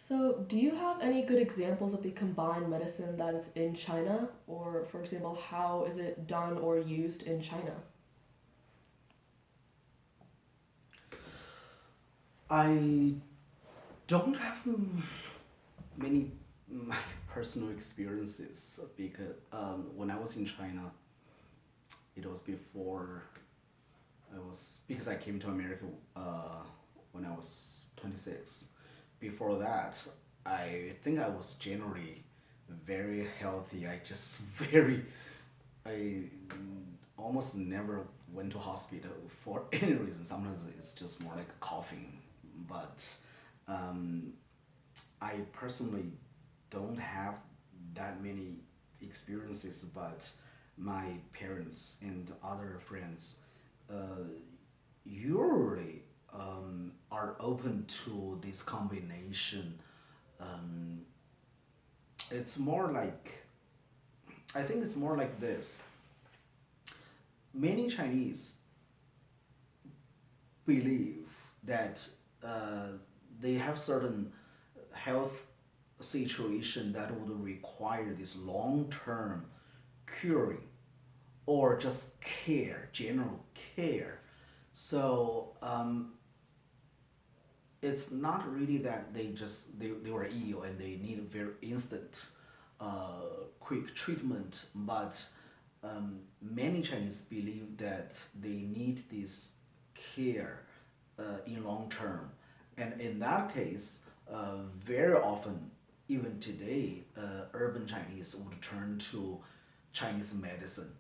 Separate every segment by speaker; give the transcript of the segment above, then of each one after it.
Speaker 1: So, do you have any good examples of the combined medicine that is in China? Or, for example, how is it done or used in China?
Speaker 2: I don't have many my personal experiences because when I was in China, it was before I was because I came to America when I was 26. Before that, I think I was generally very healthy. I just I almost never went to hospital for any reason. Sometimes it's just more like coughing, but um, I personally don't have that many experiences, but my parents and other friends uh, usually are open to this combination. Um, it's more like, I think it's more like this. Many Chinese believe that uh, they have certain health situation that would require this long-term curing or just care, general care. So it's not really that they were ill and they need a very instant, quick treatment, but many Chinese believe that they need this care in long term, and in that case, very often, even today, urban Chinese would turn to Chinese medicine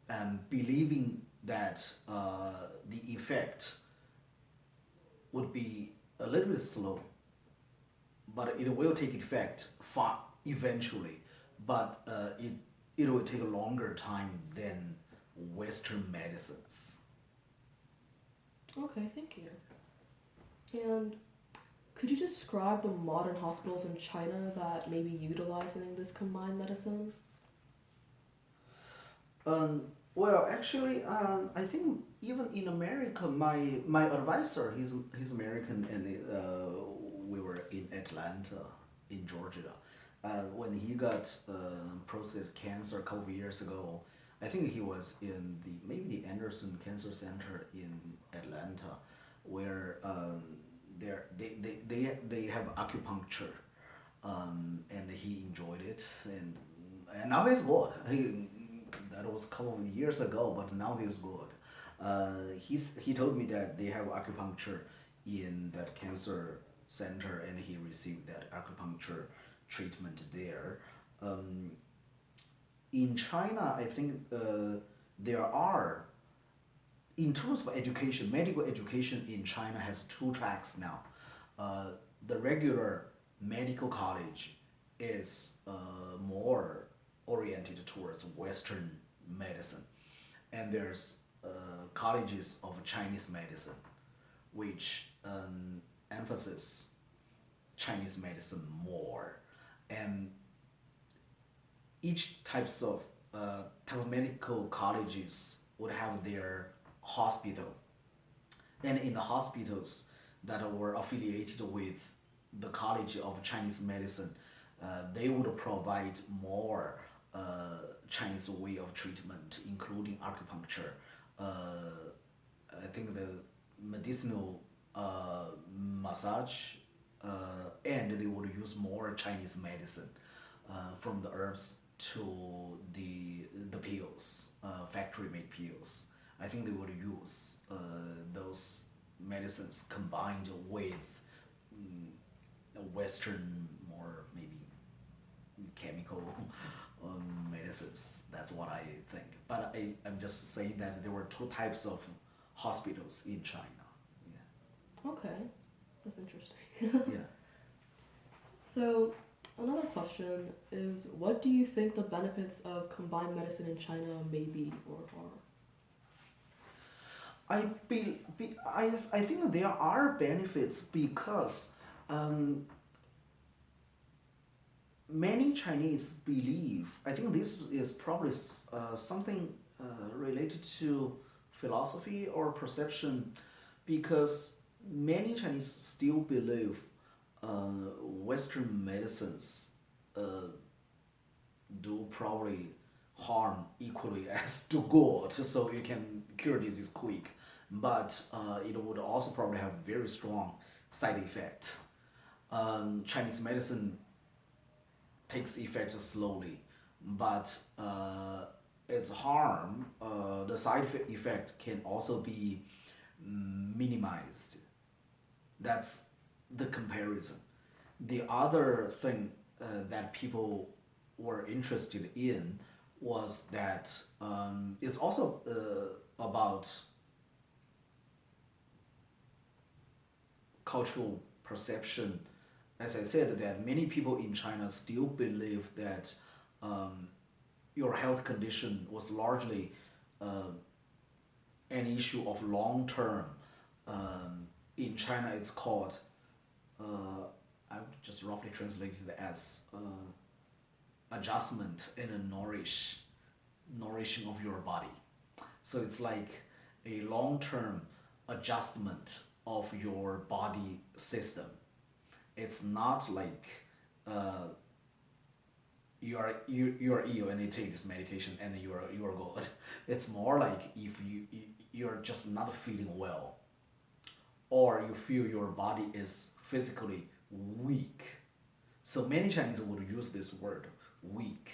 Speaker 2: and believing that the effect would be a little bit slow, but it will take effect far eventually. But it will take a longer time than Western medicines.
Speaker 1: Okay, thank you. And could you describe the modern hospitals in China that may be utilizing this combined medicine?
Speaker 2: Well, actually, I think even in America, my advisor, he's American, and we were in Atlanta, in Georgia. When he got prostate cancer a couple of years ago, I think he was in the maybe the Anderson Cancer Center in Atlanta, where they have acupuncture, and he enjoyed it, and now he's good. That was a couple of years ago, but now he's good. He told me that they have acupuncture in that cancer center, and he received that acupuncture treatment there. Um, in China, I think there are, in terms of education, medical education in China has two tracks now. Uh, the regular medical college is more oriented towards Western medicine, and there's colleges of Chinese medicine, which emphasize Chinese medicine more, and each type of medical colleges would have their hospital, and in the hospitals that were affiliated with the College of Chinese Medicine, they would provide more Chinese way of treatment, including acupuncture. I think the medicinal massage, and they would use more Chinese medicine, from the herbs to the pills, factory made pills. I think they would use those medicines combined with Western, more maybe chemical medicines. That's what I think. But I'm just saying that there were two types of hospitals in China.
Speaker 1: Okay, that's interesting.
Speaker 2: Yeah. Yeah.
Speaker 1: So, another question is what do you think the benefits of combined medicine in China may be or are?
Speaker 2: I think there are benefits because um, many Chinese believe, I think this is probably something related to philosophy or perception, because many Chinese still believe Western medicines uh, do probably harm equally as do good, so you can cure disease quick, but it would also probably have very strong side effect. Chinese medicine takes effect slowly, but its harm, the side effect can also be minimized. That's the comparison. The other thing that people were interested in was that it's also about cultural perception. As I said, that many people in China still believe that um, your health condition was largely uh, an issue of long term. In China, it's called, uh, I would just roughly translate it as adjustment and a nourishing of your body. So it's like a long term adjustment of your body system. It's not like uh, you are ill and you take this medication and you are good. It's more like if you're just not feeling well, or you feel your body is physically weak. So many Chinese would use this word weak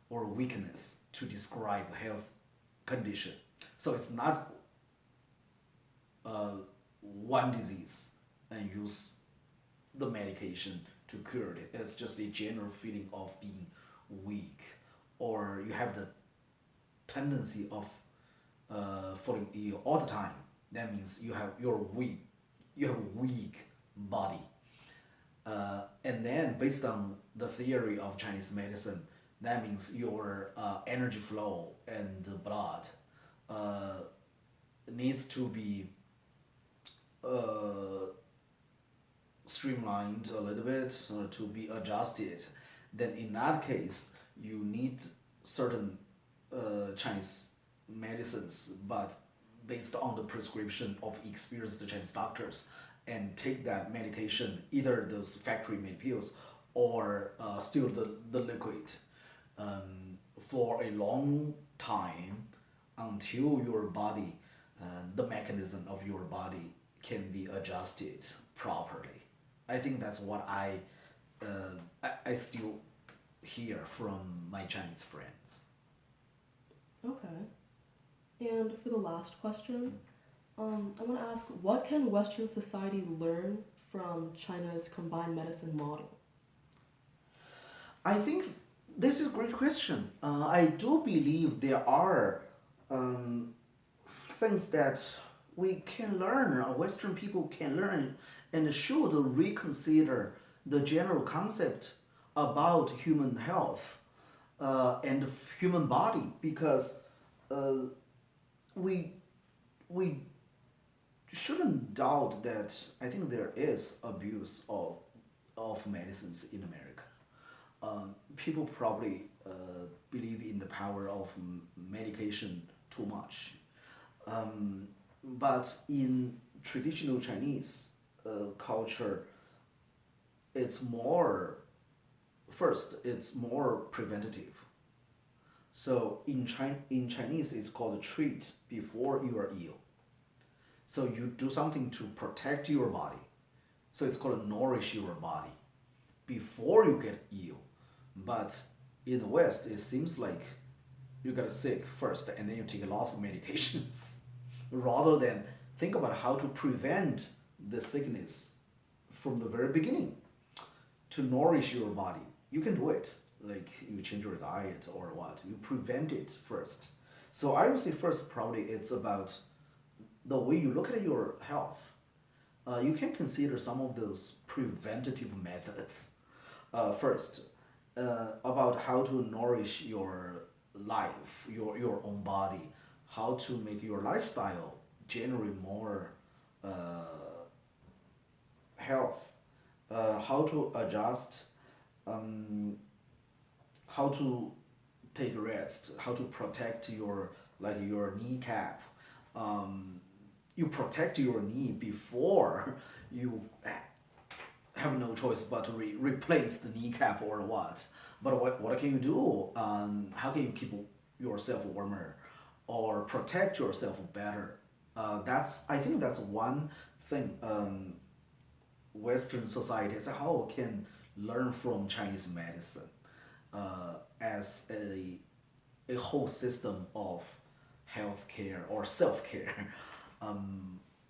Speaker 2: or weakness to describe health condition. So it's not uh, one disease and use the medication to cure it. It's just a general feeling of being weak, or you have the tendency of falling ill all the time. That means you have a weak body. And then based on the theory of Chinese medicine, that means your energy flow and the blood uh, needs to be uh, streamlined a little bit to be adjusted. Then in that case, you need certain Chinese medicines, but based on the prescription of experienced Chinese doctors, and take that medication, either those factory made pills or still the liquid, for a long time until your body, the mechanism of your body can be adjusted properly. I think that's what I still hear from my Chinese friends.
Speaker 1: Okay. And for the last question, I want to ask, what can Western society learn from China's combined medicine model?
Speaker 2: I think this is a great question. I do believe there are um, things that we can learn, Western people can learn, and should reconsider the general concept about human health and human body, because uh, we we shouldn't doubt that I think there is abuse of medicines in America. People probably believe in the power of medication too much. But in traditional Chinese culture, it's more, first, it's more preventative. So in Chinese, it's called treat before you are ill. So you do something to protect your body. So it's called nourish your body before you get ill. But in the West, it seems like you get sick first and then you take a lot of medications rather than think about how to prevent the sickness from the very beginning to nourish your body. You can do it. Like you change your diet or what. You prevent it first. So I would say first probably it's about the way you look at your health. You can consider some of those preventative methods first, about how to nourish your life, your own body, how to make your lifestyle generally more uh, health, how to adjust, um, how to take rest, how to protect your like your kneecap. Um, you protect your knee before you have no choice but to replace the kneecap or what. But what can you do? How can you keep yourself warmer or protect yourself better? I think that's one thing Western society as a whole can learn from Chinese medicine as a whole system of healthcare or self care.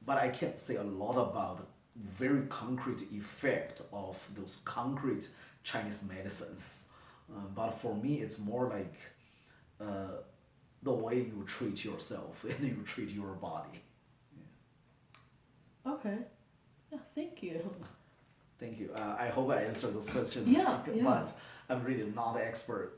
Speaker 2: But I can't say a lot about the very concrete effect of those concrete Chinese medicines. But for me, it's more like uh, the way you treat yourself and you treat your body.
Speaker 1: Okay. Yeah, thank you.
Speaker 2: Thank you. I hope I answered those questions,
Speaker 1: Yeah, yeah.
Speaker 2: but I'm really not an expert